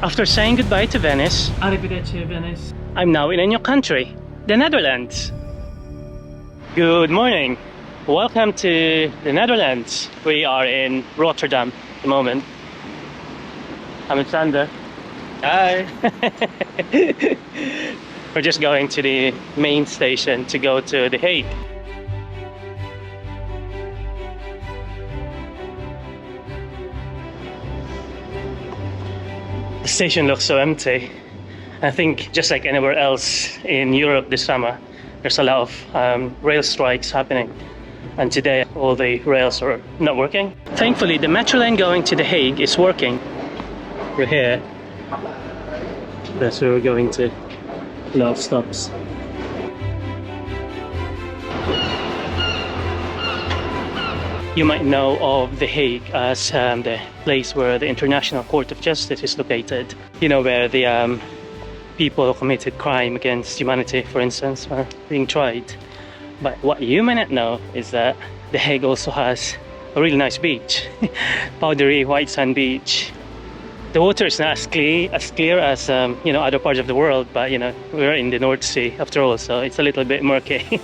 After saying goodbye to Venice, Arrivederci, Venice. I'm now in a new country, the Netherlands. Good morning. Welcome to the Netherlands. We are in Rotterdam at the moment. I'm with Sander. Hi. We're just going to the main station to go to The Hague. The station looks so empty. I think just like anywhere else in Europe this summer, there's a lot of rail strikes happening. And today all the rails are not working. Thankfully the metro line going to The Hague is working. We're here. That's where we're going to. A lot of stops. You might know of The Hague as the place where the International Court of Justice is located. You know, where the people who committed crime against humanity, for instance, are being tried. But what you may not know is that The Hague also has a really nice beach. Powdery white sand beach. The water is not as clear as you know, other parts of the world, but you know, we're in the North Sea after all, so it's a little bit murky.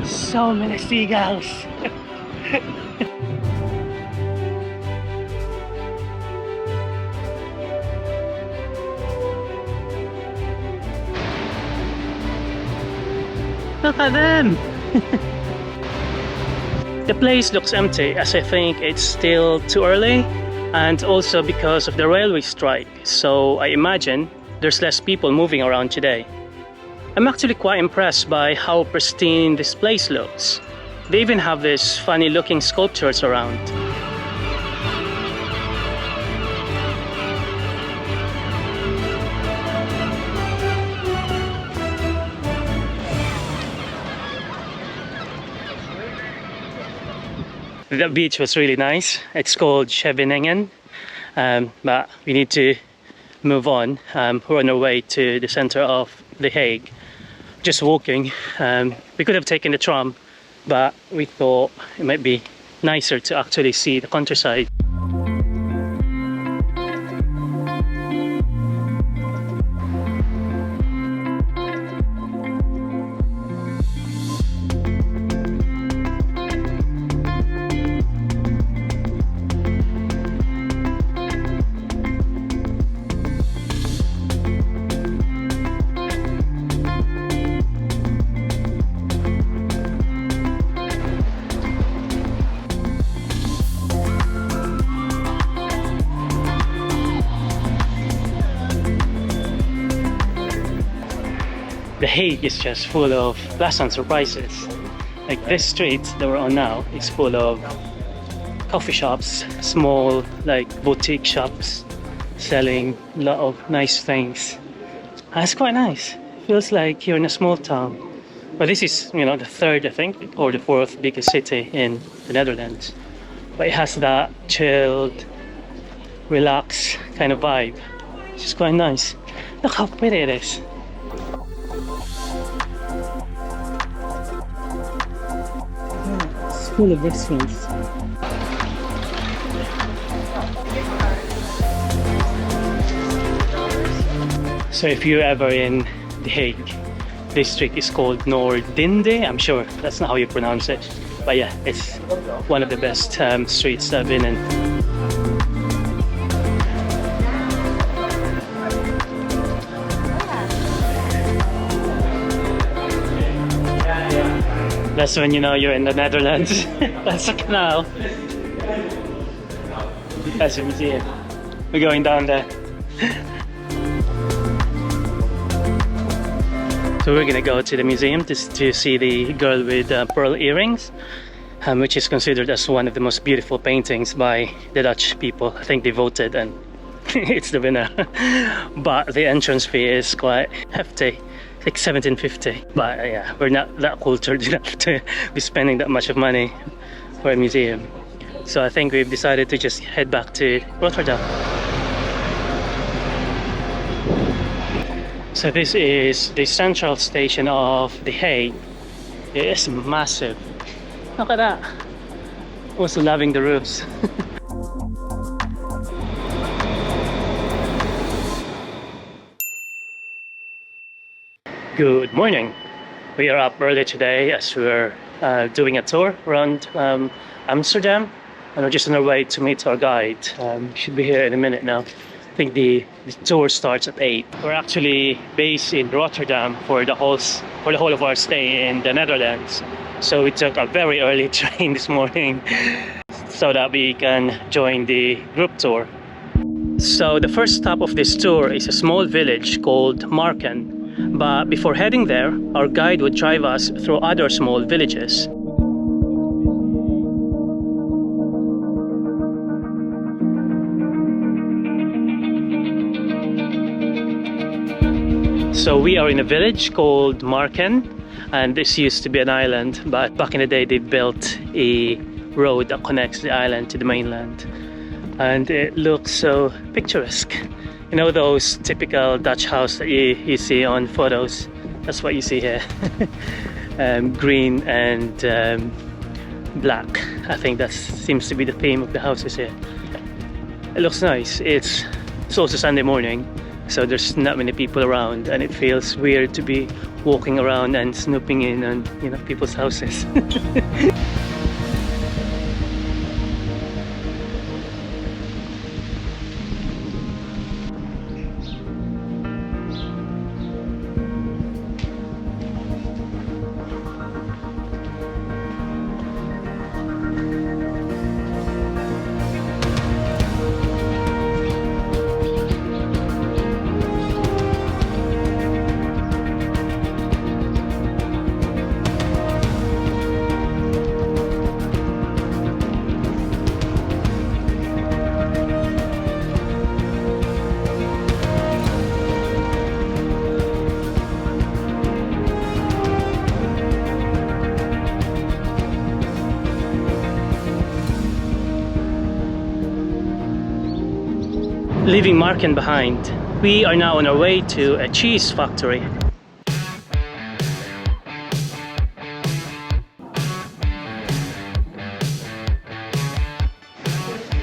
So many seagulls. Look at them! The place looks empty as I think it's still too early, and also because of the railway strike, so I imagine there's less people moving around today. I'm actually quite impressed by how pristine this place looks. They even have these funny looking sculptures around. The beach was really nice. It's called Scheveningen, but we need to move on. We're on our way to the center of The Hague. Just walking. We could have taken the tram, but we thought it might be nicer to actually see the countryside. The Hague is just full of pleasant surprises. Like this street that we're on now is full of coffee shops, small like boutique shops selling a lot of nice things. It's quite nice. Feels like you're in a small town. But this is, you know, the third, I think, or the fourth biggest city in the Netherlands. But it has that chilled, relaxed kind of vibe. It's just quite nice. Look how pretty it is. Full of restaurants. So if you're ever in The Hague, this street is called Noordeinde. I'm sure that's not how you pronounce it, but yeah, it's one of the best streets that I've been in. That's when you know you're in the Netherlands. That's a canal. That's a museum. We're going down there. So we're gonna go to the museum to see the girl with pearl earrings, which is considered as one of the most beautiful paintings by the Dutch people. I think they voted and it's the winner. But the entrance fee is quite hefty. Like $17.50, but yeah, we're not that cultured enough to be spending that much of money for a museum. So I think we've decided to just head back to Rotterdam. So this is the central station of The Hague. It is massive. Look at that. Also loving the roofs. Good morning. We are up early today as we're doing a tour around Amsterdam, and we're just on our way to meet our guide. Should be here in a minute now. I think the tour starts at 8. We're actually based in Rotterdam for the whole of our stay in the Netherlands. So we took a very early train this morning so that we can join the group tour. So the first stop of this tour is a small village called Marken. But before heading there, our guide would drive us through other small villages. So we are in a village called Marken, and this used to be an island, but back in the day they built a road that connects the island to the mainland. And it looks so picturesque. You know those typical Dutch house that you see on photos? That's what you see here. Green and black. I think that seems to be the theme of the houses here. It looks nice. It's also Sunday morning, so there's not many people around, and it feels weird to be walking around and snooping in on, you know, people's houses. Leaving Marken behind, we are now on our way to a cheese factory.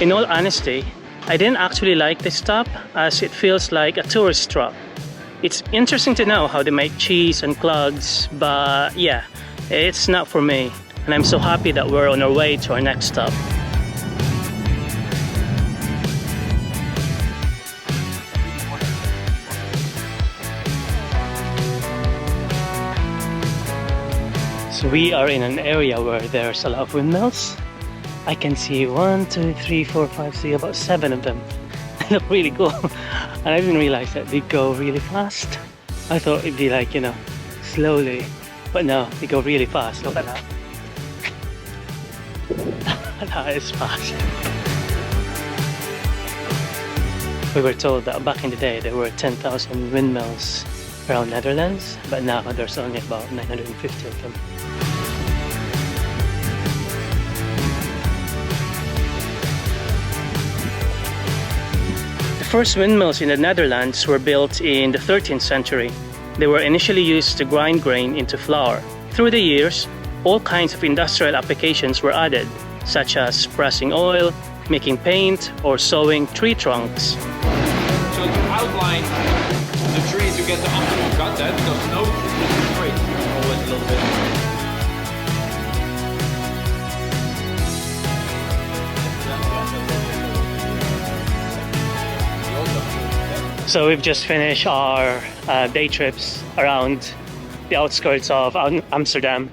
In all honesty, I didn't actually like this stop as it feels like a tourist trap. It's interesting to know how they make cheese and clogs, but yeah, it's not for me. And I'm so happy that we're on our way to our next stop. So we are in an area where there's a lot of windmills. I can see 1, 2, 3, 4, 5, 6, about 7 of them. They look really cool. And I didn't realize that they go really fast. I thought it'd be like, you know, slowly. But no, they go really fast. Look at that. That is fast. We were told that back in the day there were 10,000 windmills around Netherlands, but now there's only about 950 of them. The first windmills in the Netherlands were built in the 13th century. They were initially used to grind grain into flour. Through the years, all kinds of industrial applications were added, such as pressing oil, making paint, or sewing tree trunks. So to outline the tree to get the optimal cut, because no straight, always a little bit. So we've just finished our day trips around the outskirts of Amsterdam.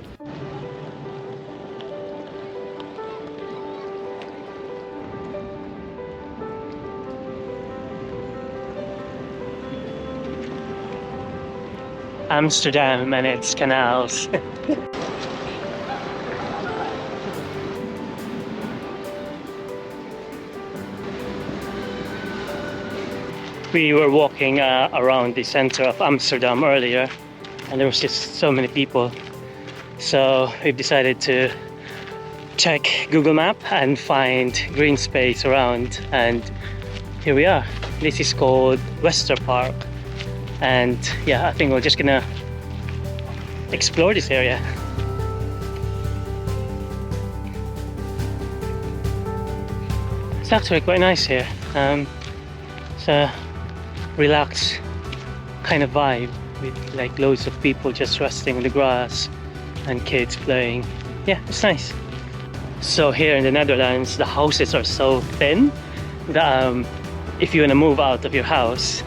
Amsterdam and its canals. We were walking around the center of Amsterdam earlier, and there was just so many people. So we've decided to check Google Map and find green space around, and here we are. This is called Westerpark, and yeah, I think we're just gonna explore this area. It's actually quite nice here. It's a relaxed kind of vibe with like loads of people just resting on the grass and kids playing. Yeah, it's nice. So here in the Netherlands, the houses are so thin that if you want to move out of your house,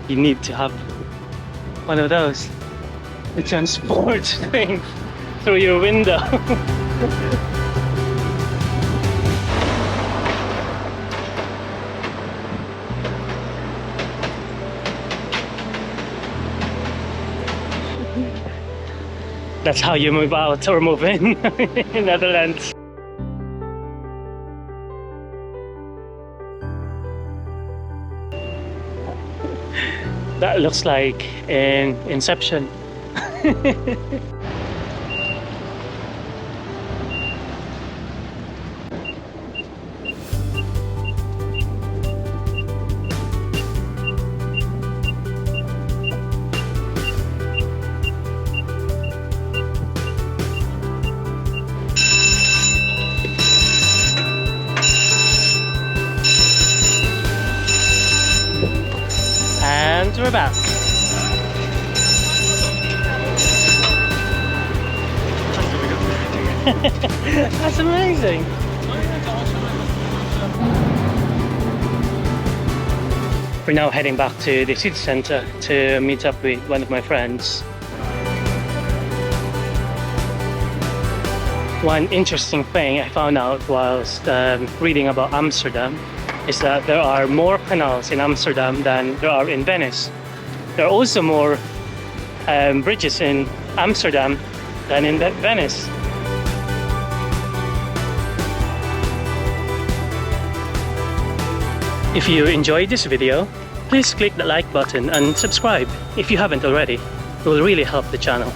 you need to have one of those. It transports things through your window. That's how you move out or move in in Netherlands. That looks like in Inception. And we're back. That's amazing. We're now heading back to the city center to meet up with one of my friends. One interesting thing I found out whilst reading about Amsterdam is that there are more canals in Amsterdam than there are in Venice. There are also more bridges in Amsterdam than in Venice. If you enjoyed this video, please click the like button and subscribe if you haven't already. It will really help the channel.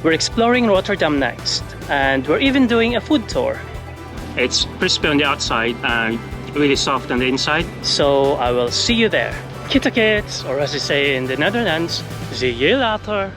We're exploring Rotterdam next, and we're even doing a food tour. It's crispy on the outside and really soft on the inside, so I will see you there. Kita kids, or as they say in the Netherlands, zie je later.